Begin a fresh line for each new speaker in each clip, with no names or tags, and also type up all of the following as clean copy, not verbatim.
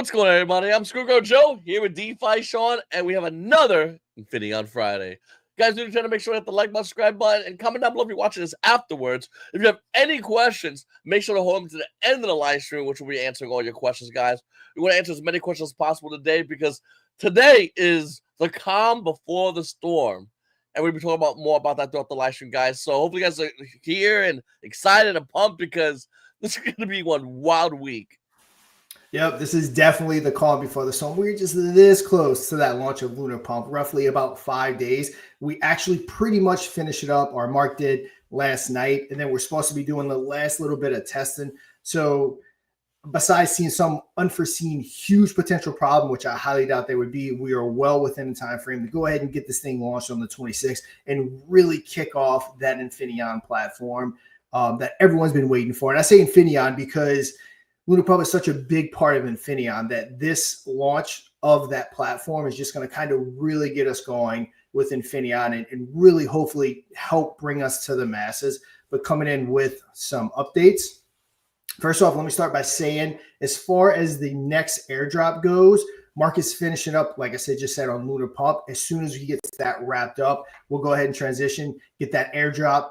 What's going on, everybody? I'm SquidGrow Joe here with DeFi Shaun, and we have another Infinaeon Friday. Guys, do try to make sure to hit the like button, subscribe button, and comment down below if you're watching this afterwards. If you have any questions, make sure to hold them to the end of the live stream, which will be answering all your questions, guys. We want to answer as many questions as possible today because today is the calm before the storm. And we'll be talking about more about that throughout the live stream, guys. So hopefully you guys are here and excited and pumped because this is going to be one wild week.
Yep, this is definitely the calm before the storm. We're just this close to that launch of Lunar Pump, roughly about 5 days. We actually pretty much finished it up, or Mark did last night, and then we're supposed to be doing the last little bit of testing. So besides seeing some unforeseen huge potential problem, which I highly doubt there would be, we are well within the time frame to go ahead and get this thing launched on the 26th and really kick off that Infinaeon platform that everyone's been waiting for. And I say Infinaeon because Lunar Pump is such a big part of Infinaeon that this launch of that platform is just going to kind of really get us going with Infinaeon and really hopefully help bring us to the masses. But coming in with some updates. First off, let me start by saying, as far as the next airdrop goes, Mark is finishing up, like I said, just said on Lunar Pump. As soon as he gets that wrapped up, we'll go ahead and transition, get that airdrop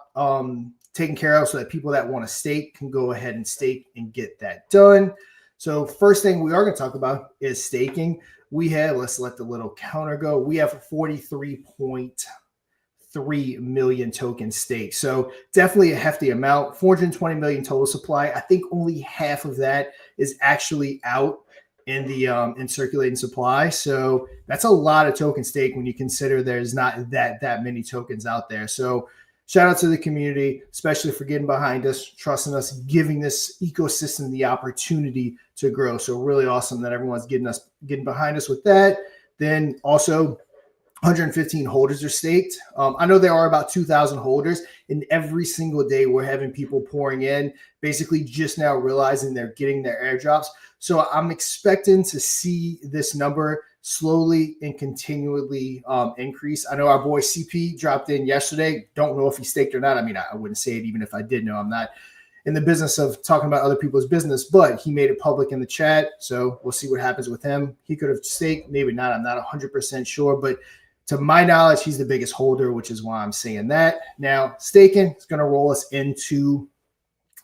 taken care of so that people that want to stake can go ahead and stake and get that done. So first thing we are going to talk about is staking. We have, let's let the little counter go. We have 43.3 million tokens staked. So definitely a hefty amount, 420 million total supply. I think only half of that is actually out in the in circulating supply. So that's a lot of token stake when you consider there's not that many tokens out there. So shout out to the community, especially for getting behind us, trusting us, giving this ecosystem the opportunity to grow. So really awesome that everyone's getting behind us with that. Then also 115 holders are staked. I know there are about 2,000 holders, and every single day we're having people pouring in, basically just now realizing they're getting their airdrops. So I'm expecting to see this number slowly and continually increase. I know our boy CP dropped in yesterday. Don't know if he staked or not. I mean, I wouldn't say it even if I did know. I'm not in the business of talking about other people's business, but he made it public in the chat. So we'll see what happens with him. He could have staked, maybe not. I'm not 100% sure, but to my knowledge, he's the biggest holder, which is why I'm saying that. Now, staking is going to roll us into,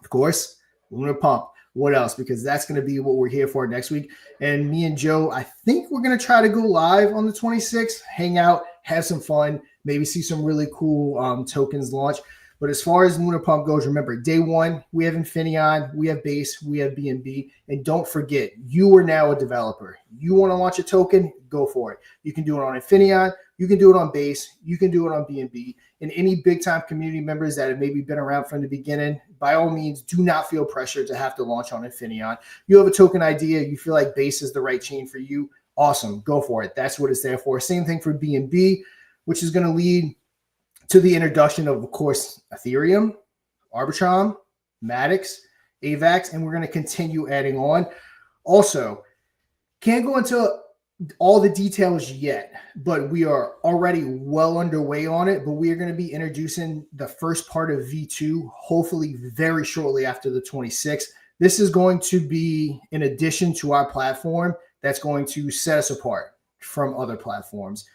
of course, Lunar Pump. What else? Because that's going to be what we're here for next week. And me and Joe, I think we're going to try to go live on the 26th, hang out, have some fun, maybe see some really cool tokens launch. But as far as Lunar Pump goes, remember, day one, we have Infinaeon, we have Base, we have BNB. And don't forget, you are now a developer. You want to launch a token, go for it. You can do it on Infinaeon, you can do it on Base, you can do it on BNB. And any big-time community members that have maybe been around from the beginning, by all means, do not feel pressured to have to launch on Infinaeon. You have a token idea, you feel like Base is the right chain for you, awesome, go for it. That's what it's there for. Same thing for BNB, which is going to lead to the introduction of course, Ethereum, Arbitrum, Maddox, AVAX, and we're going to continue adding on. Also, can't go into all the details yet, but we are already well underway on it. But we are going to be introducing the first part of V2, hopefully very shortly after the 26th. This is going to be in addition to our platform that's going to set us apart from other platforms.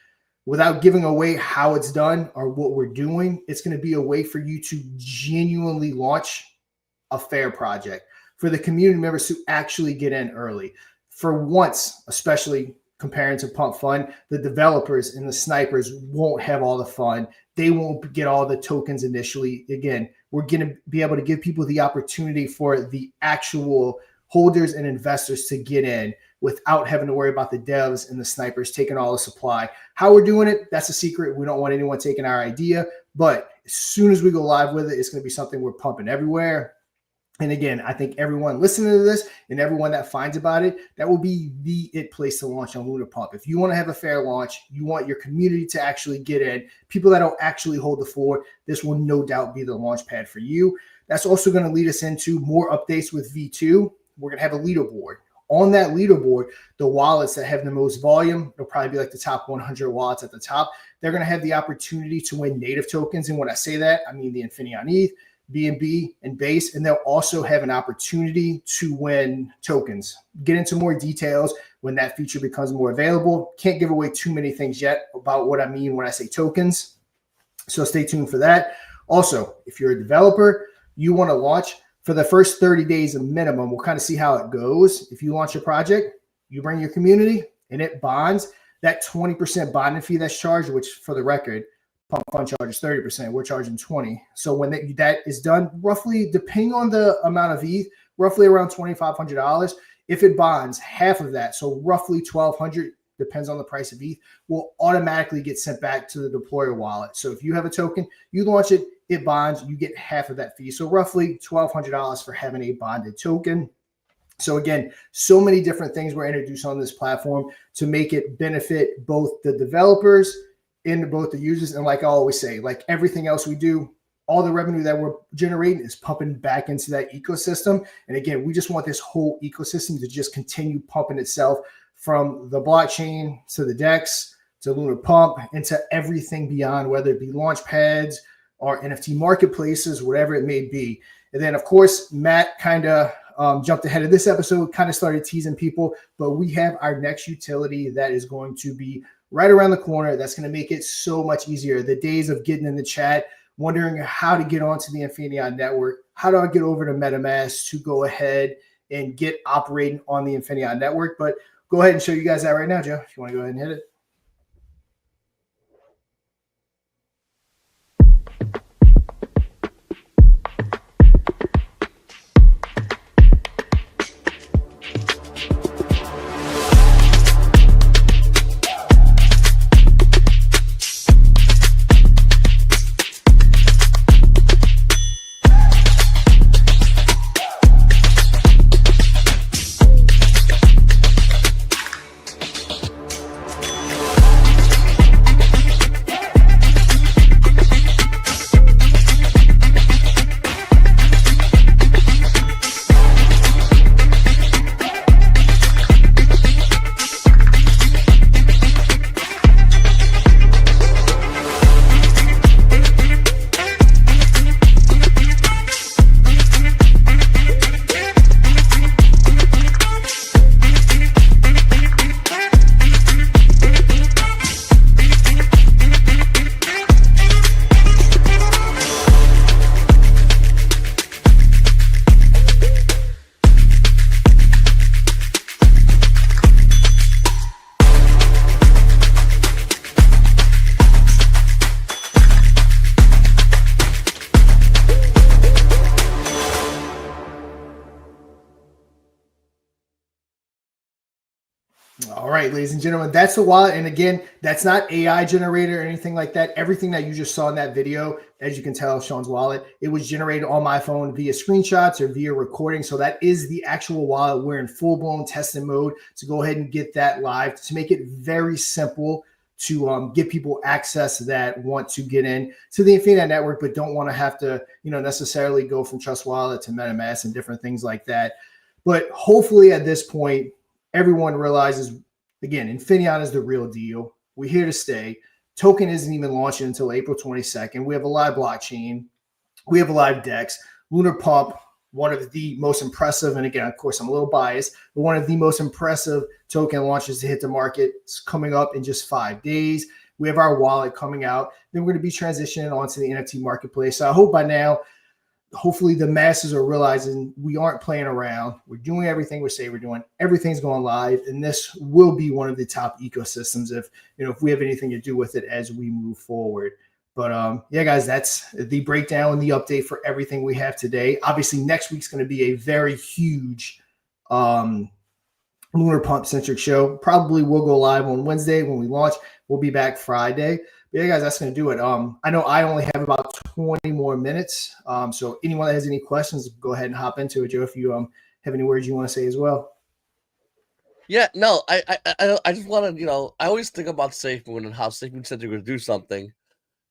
Without giving away how it's done or what we're doing, it's going to be a way for you to genuinely launch a fair project for the community members to actually get in early. For once, especially comparing to Pump Fun, the developers and the snipers won't have all the fun. They won't get all the tokens initially. Again, we're going to be able to give people the opportunity for the actual holders and investors to get in without having to worry about the devs and the snipers taking all the supply. How we're doing it, that's a secret. We don't want anyone taking our idea, but as soon as we go live with it, it's going to be something we're pumping everywhere. And again, I think everyone listening to this and everyone that finds about it, that will be the place to launch on Lunar Pump. If you want to have a fair launch, you want your community to actually get in, people that don't actually hold the floor, this will no doubt be the launch pad for you. That's also going to lead us into more updates with V2. We're going to have a leaderboard. On that leaderboard, the wallets that have the most volume, it'll probably be like the top 100 wallets at the top. They're going to have the opportunity to win native tokens. And when I say that, I mean the Infinaeon ETH, BNB, and Base, and they'll also have an opportunity to win tokens. Get into more details when that feature becomes more available. Can't give away too many things yet about what I mean when I say tokens, so stay tuned for that. Also, if you're a developer, you want to launch for the first 30 days a minimum. We'll kind of see how it goes. If you launch a project, you bring your community and it bonds, that 20% bonding fee that's charged, which for the record, Pump Fund charges 30%. We're charging 20. So when that is done, roughly, depending on the amount of ETH, roughly around $2,500. If it bonds, half of that, so roughly $1,200, depends on the price of ETH, will automatically get sent back to the deployer wallet. So if you have a token, you launch it, it bonds, you get half of that fee. So roughly $1,200 for having a bonded token. So again, so many different things were introduced on this platform to make it benefit both the developers and both the users. And like I always say, like everything else we do, all the revenue that we're generating is pumping back into that ecosystem. And again, we just want this whole ecosystem to just continue pumping itself from the blockchain to the DEX to Lunar Pump and to everything beyond, whether it be launch pads or NFT marketplaces, whatever it may be. And then, of course, Matt kind of jumped ahead of this episode, kind of started teasing people, but we have our next utility that is going to be right around the corner. That's going to make it so much easier. The days of getting in the chat, wondering how to get onto the Infinaeon network, how do I get over to MetaMask to go ahead and get operating on the Infinaeon network. But go ahead and show you guys that right now, Joe, if you want to go ahead and hit it. All right, ladies and gentlemen, that's the wallet. And again, that's not AI generated or anything like that. Everything that you just saw in that video, as you can tell, Shaun's wallet, it was generated on my phone via screenshots or via recording. So that is the actual wallet. We're in full-blown testing mode to go ahead and get that live to make it very simple to give people access that want to get in to the Infinaeon network, but don't want to have to, necessarily go from Trust Wallet to MetaMask and different things like that. But hopefully at this point, everyone realizes, again, Infinaeon is the real deal. We're here to stay. Token isn't even launching until April 22nd. We have a live blockchain. We have a live DEX. Lunar Pump, one of the most impressive, and again, of course, I'm a little biased, but one of the most impressive token launches to hit the market. It's coming up in just 5 days. We have our wallet coming out. Then we're going to be transitioning onto the NFT marketplace. So I hope by now, hopefully the masses are realizing we aren't playing around. We're doing everything we say we're doing. Everything's going live, and this will be one of the top ecosystems if we have anything to do with it as we move forward. But yeah, guys, that's the breakdown and the update for everything we have today. Obviously, next week's going to be a very huge Lunar Pump centric show. Probably will go live on Wednesday when we launch. We'll be back Friday. But yeah, guys, that's going to do it. I know I only have about 20 more minutes. So anyone that has any questions, go ahead and hop into it. Joe, if you have any words you want to say as well.
Yeah, no, I just want to, I always think about SafeMoon and how SafeMoon said they're going to do something.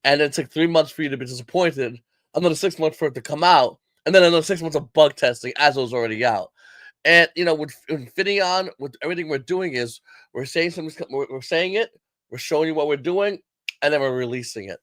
And it took 3 months for you to be disappointed, another 6 months for it to come out, and then another 6 months of bug testing as it was already out. And with Infinaeon, with everything we're doing is we're saying something, we're saying it, we're showing you what we're doing, and then we're releasing it.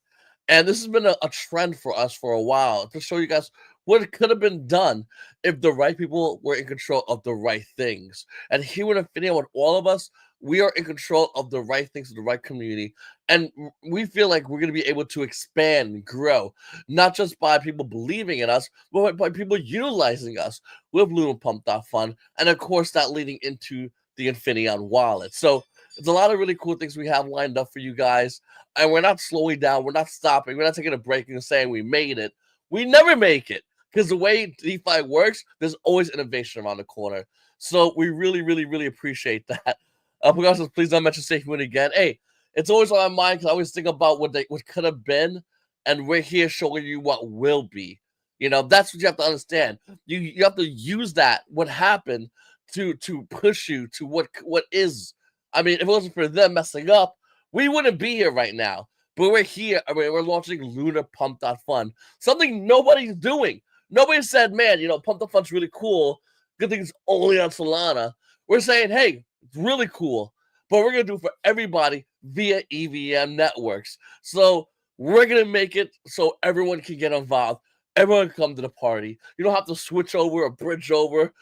And this has been a trend for us for a while to show you guys what could have been done if the right people were in control of the right things. And here with Infinium, with all of us, we are in control of the right things in the right community. And we feel like we're going to be able to expand and grow, not just by people believing in us, but by people utilizing us with Lunar Pump Fund. And of course, that leading into the Infinaeon Wallet. So it's a lot of really cool things we have lined up for you guys. And we're not slowing down. We're not stopping. We're not taking a break and saying we made it. We never make it because the way DeFi works, there's always innovation around the corner. So we really, really, really appreciate that. Because please don't mention Staking again. Hey, it's always on my mind because I always think about what could have been, and we're here showing you what will be. You know, that's what you have to understand. You have to use that what happened to push you to what is. I mean, if it wasn't for them messing up, we wouldn't be here right now. But we're here. I mean, we're launching Lunar Pump Fund, something nobody's doing. Nobody said, man, you know, Pump Fund's really cool. Good thing it's only on Solana. We're saying, hey, it's really cool, but we're going to do it for everybody via EVM networks. So we're going to make it so everyone can get involved. Everyone can come to the party. You don't have to switch over or bridge over.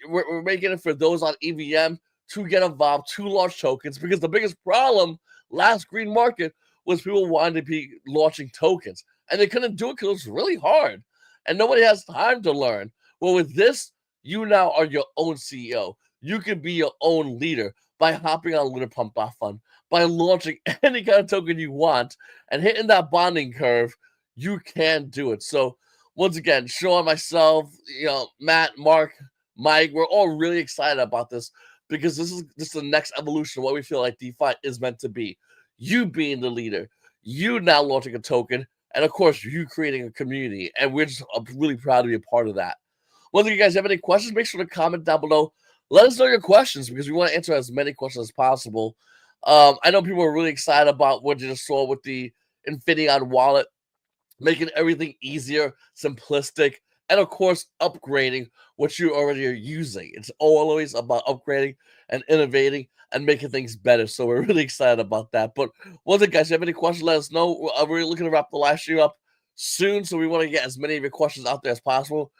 We're making it for those on EVM to get involved, to launch tokens, because the biggest problem last green market was people wanting to be launching tokens, and they couldn't do it because it was really hard, and nobody has time to learn. Well, with this, you now are your own CEO. You can be your own leader by hopping on Lunar Pump Fund, by launching any kind of token you want, and hitting that bonding curve. You can do it. So once again, Sean, myself, you know, Matt, Mark, Mike, we're all really excited about this because this is the next evolution of what we feel like DeFi is meant to be. You being the leader, you now launching a token, and of course, you creating a community. And we're just really proud to be a part of that. Whether you guys have any questions, make sure to comment down below. Let us know your questions because we want to answer as many questions as possible. I know people are really excited about what you just saw with the Infinaeon Wallet, making everything easier, simplistic, and of course, upgrading what you already are using. It's always about upgrading and innovating and making things better. So we're really excited about that. But once again, guys, if you have any questions, let us know. We're looking to wrap the live stream up soon, so we want to get as many of your questions out there as possible.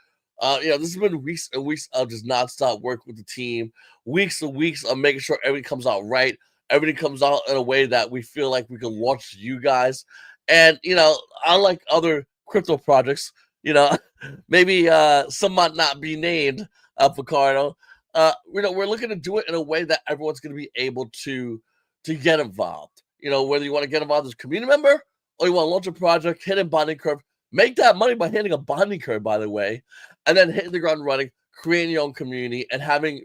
You know, this has been weeks and weeks of just nonstop work with the team, weeks and weeks of making sure everything comes out right. Everything comes out in a way that we feel like we can launch you guys. And, you know, unlike other crypto projects, you know, maybe some might not be named, Picardo. You know, we're looking to do it in a way that everyone's going to be able to get involved. You know, whether you want to get involved as a community member or you want to launch a project, hit a bonding curve, make that money by hitting a bonding curve, by the way, and then hitting the ground running, creating your own community, and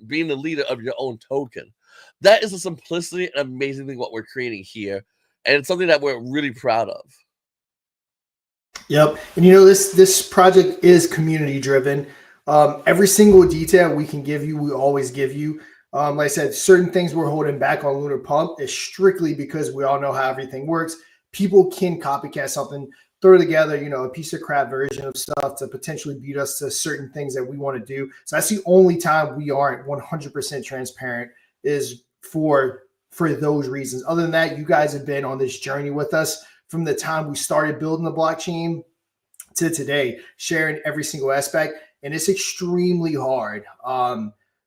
being the leader of your own token. That is the simplicity and amazing thing what we're creating here, and it's something that we're really proud of.
Yep, and you know this project is community driven. Every single detail we can give you, we always give you. Like I said, certain things we're holding back on Lunar Pump is strictly because we all know how everything works. People can copycat something, throw together, you know, a piece of crap version of stuff to potentially beat us to certain things that we want to do. So that's the only time we aren't 100% transparent is for those reasons. Other than that, you guys have been on this journey with us from the time we started building the blockchain to today, sharing every single aspect. And it's extremely hard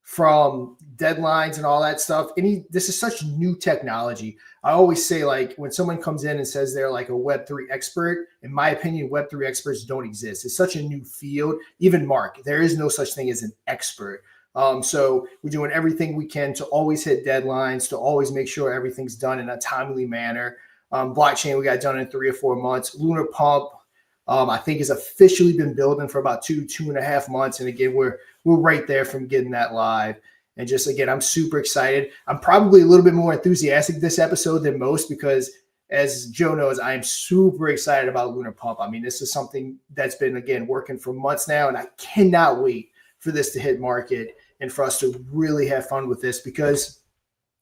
from deadlines and all that stuff. This is such new technology. I always say, like, when someone comes in and says they're like a Web3 expert, in my opinion, Web3 experts don't exist. It's such a new field. Even Mark, there is no such thing as an expert. So we're doing everything we can to always hit deadlines, to always make sure everything's done in a timely manner. Blockchain, we got done in 3 or 4 months. Lunar Pump, I think has officially been building for about 2.5 months. And again, we're right there from getting that live. And just, again, I'm super excited. I'm probably a little bit more enthusiastic this episode than most because, as Joe knows, I am super excited about Lunar Pump. I mean, this is something that's been, again, working for months now, and I cannot wait for this to hit market and for us to really have fun with this because,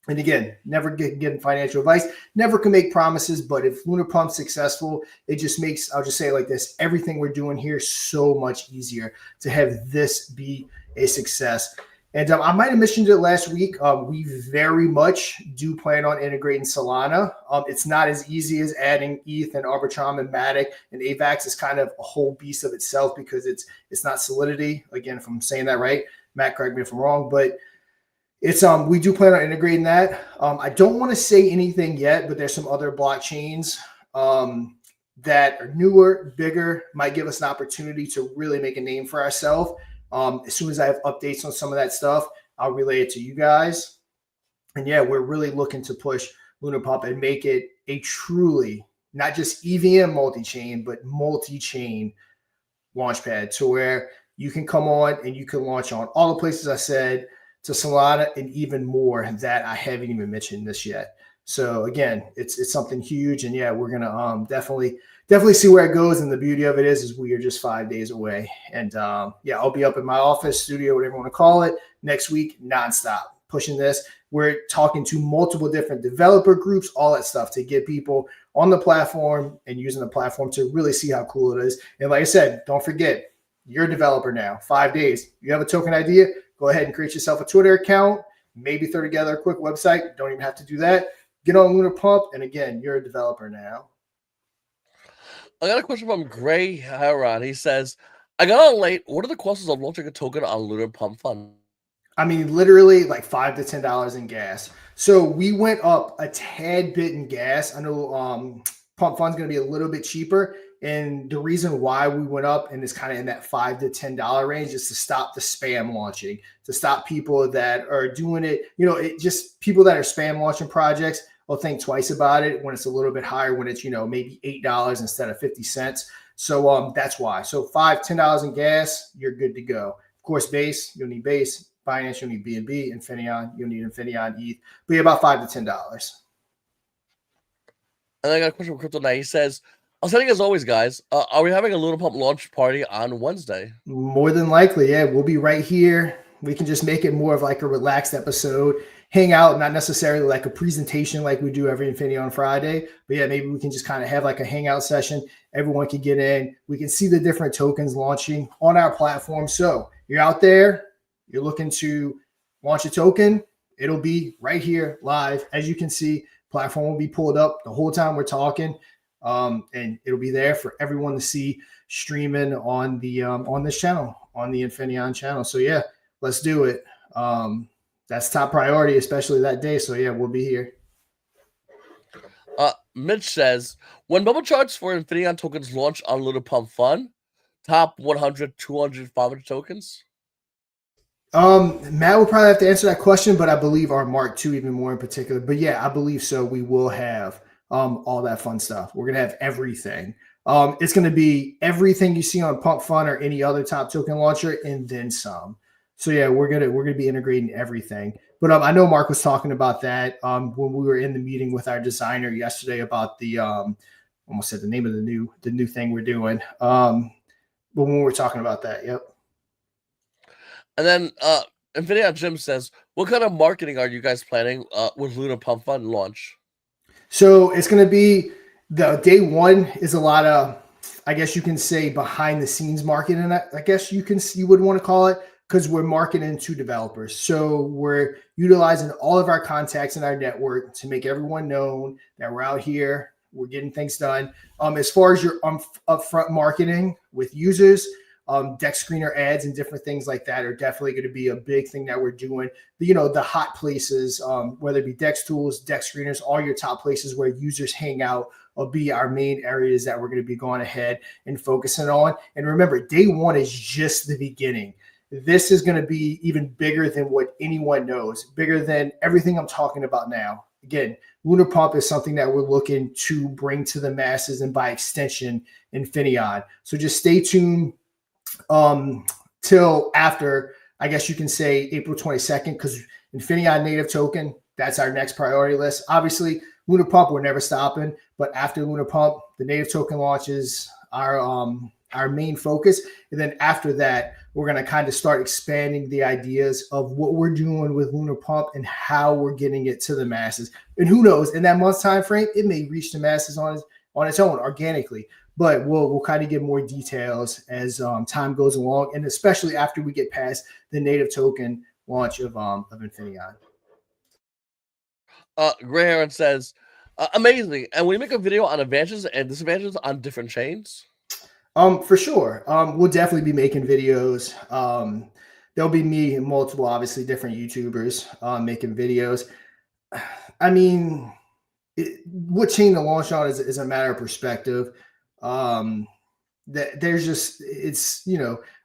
and again, never getting financial advice, never can make promises, but if Lunar Pump's successful, it just makes, I'll just say it like this, everything we're doing here so much easier to have this be a success. And I might have mentioned it last week. We very much do plan on integrating Solana. It's not as easy as adding ETH and Arbitrum and Matic and AVAX. It's kind of a whole beast of itself because it's not Solidity. Again, if I'm saying that right, Matt, correct me if I'm wrong, but it's we do plan on integrating that. I don't want to say anything yet, but there's some other blockchains that are newer, bigger, might give us an opportunity to really make a name for ourselves. As soon as I have updates on some of that stuff, I'll relay it to you guys. And yeah, we're really looking to push Lunar Pump and make it a truly not just EVM multi-chain, but multi-chain launchpad to where you can come on and you can launch on all the places I said, to Solana, and even more that I haven't even mentioned this yet. So again, it's something huge, and yeah, we're gonna definitely see where it goes. And the beauty of it is we are just 5 days away, and yeah, I'll be up in my office, studio, whatever you want to call it, next week, nonstop pushing this. We're talking to multiple different developer groups, all that stuff to get people on the platform and using the platform to really see how cool it is. And like I said, don't forget, you're a developer now. 5 days, you have a token idea. Go ahead and create yourself a Twitter account, maybe throw together a quick website. Don't even have to do that. Get on Lunar Pump, and again, you're a developer now.
I got a question from Gray Heron. He says, I got on late. What are the costs of launching a token on Lunar Pump Fund?
I mean, literally like $5 to $10 in gas. So we went up a tad bit in gas. I know Pump Fund's going to be a little bit cheaper. And the reason why we went up and it's kind of in that $5 to $10 range is to stop the spam launching, to stop people that are doing it. It just people that are spam launching projects will think twice about it when it's a little bit higher, when it's, maybe $8 instead of 50 cents. So that's why. So $5, $10 in gas, you're good to go. Of course, Base, you'll need Base. Binance, you'll need BNB. Infinion, you'll need Infinion ETH. But yeah, about $5 to $10.
And I got a question from Crypto Knight. He says, I'm saying as always, guys, are we having a Lunar Pump launch party on Wednesday?
More than likely, yeah. We'll be right here. We can just make it more of like a relaxed episode, hang out, not necessarily like a presentation like we do every Infinaeon Friday. But yeah, maybe we can just kind of have like a hangout session. Everyone can get in. We can see the different tokens launching on our platform. So you're out there, you're looking to launch a token, it'll be right here live. As you can see, platform will be pulled up the whole time we're talking. And it'll be there for everyone to see streaming on the on this channel, on the Infinaeon channel. So yeah, let's do it. That's top priority, especially that day. So yeah, we'll be here.
Mitch says, when bubble charts for Infinaeon tokens launch on Lunar Pump Fund, top 100, 200, 500 tokens?
Matt will probably have to answer that question, but I believe our Mark II even more in particular. But yeah, I believe so. We will have all that fun stuff. We're gonna have everything. It's gonna be everything you see on Pump Fund or any other top token launcher, and then some. So yeah, we're gonna be integrating everything. But I know Mark was talking about that when we were in the meeting with our designer yesterday about the almost said the name of the new thing we're doing. But when we were talking about that, yep.
And then Infinaeon Jim says, what kind of marketing are you guys planning with Lunar Pump Fund launch?
So it's going to be the day one is a lot of, I guess you can say, behind the scenes marketing. I guess you would want to call it, because we're marketing to developers. So we're utilizing all of our contacts in our network to make everyone known that we're out here, we're getting things done. As far as your upfront marketing with users, deck screener ads and different things like that are definitely going to be a big thing that we're doing. The hot places, whether it be Dex tools, deck screeners, all your top places where users hang out will be our main areas that we're going to be going ahead and focusing on. And remember, day one is just the beginning. This is going to be even bigger than what anyone knows, bigger than everything I'm talking about now. Again, Lunar Pump is something that we're looking to bring to the masses and by extension, Infinion. So just stay tuned till after, I guess you can say, April 22nd, because Infinion native token, that's our next priority list. Obviously, Lunar Pump, we're never stopping, but after Lunar Pump, the native token launches our main focus. And then after that, we're going to kind of start expanding the ideas of what we're doing with Lunar Pump and how we're getting it to the masses. And who knows, in that month's time frame, it may reach the masses on its own organically. But we'll kind of get more details as time goes along, and especially after we get past the native token launch of Infinion.
Gray Heron says, amazing. And we make a video on advantages and disadvantages on different chains.
For sure. We'll definitely be making videos. There'll be me and multiple, obviously, different YouTubers making videos. I mean, what chain to launch on is a matter of perspective. There's just, it's,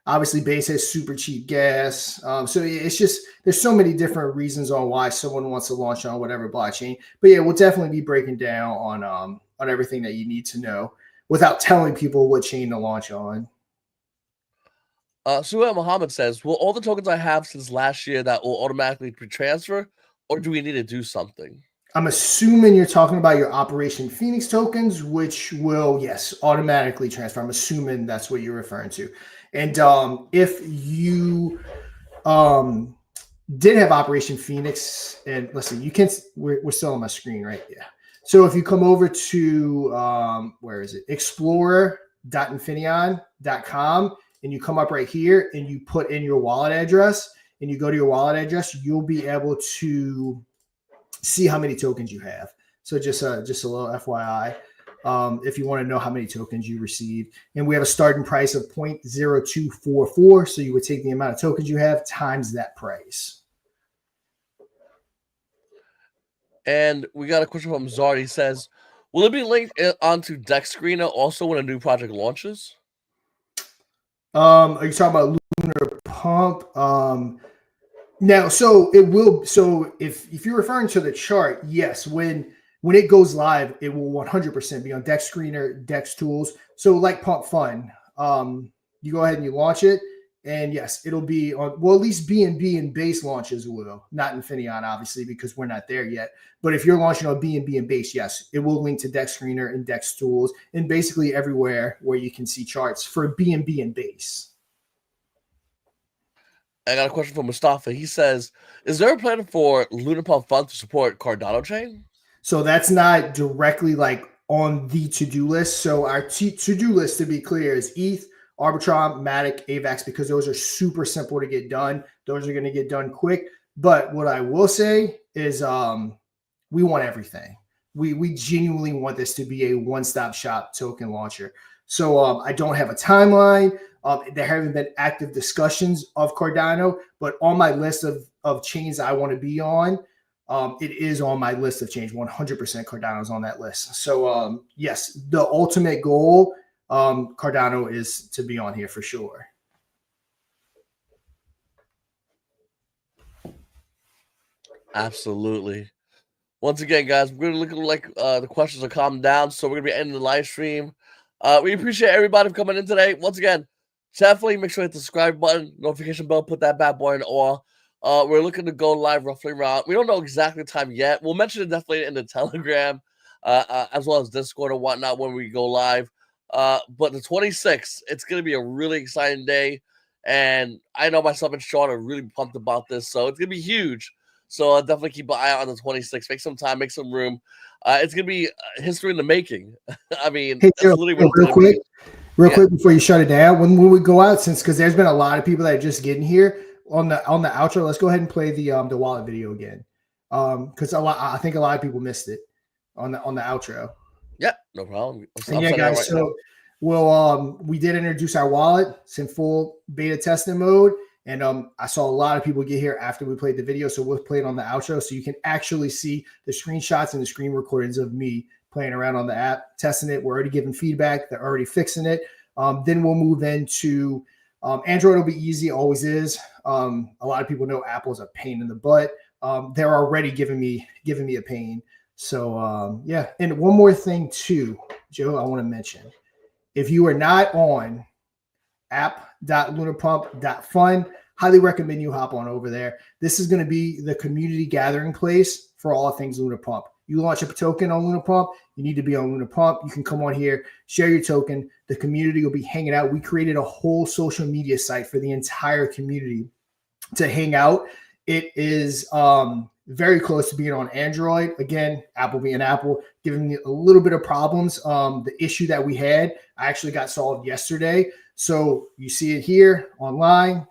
obviously Base has super cheap gas. So it's just, there's so many different reasons on why someone wants to launch on whatever blockchain. But yeah, we'll definitely be breaking down on everything that you need to know without telling people what chain to launch on.
Suhail Muhammad says, will all the tokens I have since last year that will automatically transfer, or do we need to do something?
I'm assuming you're talking about your Operation Phoenix tokens, which will, yes, automatically transfer. I'm assuming that's what you're referring to. And if you did have Operation Phoenix, and listen, you can, we're still on my screen, right? Yeah. So if you come over to, where is it? Explorer.infinion.com, and you come up right here and you put in your wallet address and you go to your wallet address, you'll be able to see how many tokens you have. So just a little FYI, if you want to know how many tokens you received. And we have a starting price of 0.0244. So you would take the amount of tokens you have times that price.
And we got a question from Zard. He says, will it be linked onto Dex Screener also when a new project launches?
Are you talking about Lunar Pump? Now, so it will. So if you're referring to the chart, yes, when it goes live, it will 100% be on Dex Screener, Dex Tools. So like Pump Fun, you go ahead and you launch it, and yes, it'll be on. Well, at least BNB and Base launches will, not Infinion, obviously, because we're not there yet. But if you're launching on BNB and Base, yes, it will link to Dex Screener and Dex Tools, and basically everywhere where you can see charts for BNB and Base.
I got a question from Mustafa. He says, is there a plan for Lunar Pump Fund to support Cardano chain?
So that's not directly like on the to-do list. So our to-do list, to be clear, is ETH, Arbitrum, Matic, AVAX, because those are super simple to get done. Those are going to get done quick. But what I will say is we want everything. We genuinely want this to be a one-stop shop token launcher. So I don't have a timeline. There haven't been active discussions of Cardano, but on my list of chains I want to be on, it is on my list of chains. 100% Cardano is on that list. So yes, the ultimate goal, Cardano is to be on here for sure.
Absolutely. Once again, guys, we're going to look like the questions are calming down, so we're going to be ending the live stream. We appreciate everybody for coming in today. Once again, definitely make sure to hit the subscribe button, notification bell, put that bad boy in all. We're looking to go live roughly around. We don't know exactly the time yet. We'll mention it definitely in the Telegram, as well as Discord and whatnot when we go live. But the 26th, it's going to be a really exciting day. And I know myself and Sean are really pumped about this. So it's going to be huge. So definitely keep an eye out on the 26th. Make some time, make some room. It's going to be history in the making. I mean,
hey,
that's literally what it's going to be.
Real quick before you shut it down, when we go out, because there's been a lot of people that are just getting here on the outro, let's go ahead and play the wallet video again, because I think a lot of people missed it on the outro.
Yeah, no problem.
And yeah, guys, so we did introduce our wallet. It's in full beta testing mode, and I saw a lot of people get here after we played the video, so we'll play it on the outro so you can actually see the screenshots and the screen recordings of me playing around on the app, testing it. We're already giving feedback. They're already fixing it. Then we'll move into Android. Will be easy, always is. A lot of people know Apple's a pain in the butt. They're already giving me a pain. So yeah. And one more thing too, Joe, I want to mention. If you are not on app.lunarpump.fun, highly recommend you hop on over there. This is going to be the community gathering place for all things Lunar Pump. You launch a token on Lunar Pump, you need to be on Lunar Pump. You can come on here, share your token. The community will be hanging out. We created a whole social media site for the entire community to hang out. It is very close to being on Android. Again, Apple being Apple, giving me a little bit of problems. The issue that we had, I actually got solved yesterday. So you see it here online.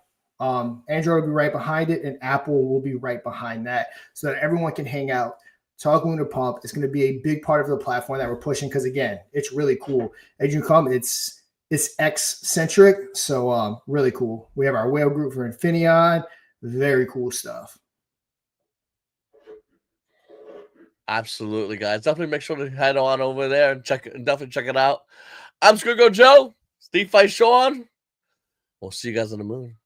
Android will be right behind it, and Apple will be right behind that, so that everyone can hang out, talk Lunar Pump. It's going to be a big part of the platform that we're pushing because, again, it's really cool. As you come, it's X-centric, so really cool. We have our whale group for Infinaeon. Very cool stuff.
Absolutely, guys. Definitely make sure to head on over there and definitely check it out. I'm SquidGrow Joe. DeFi Shaun. We'll see you guys on the moon.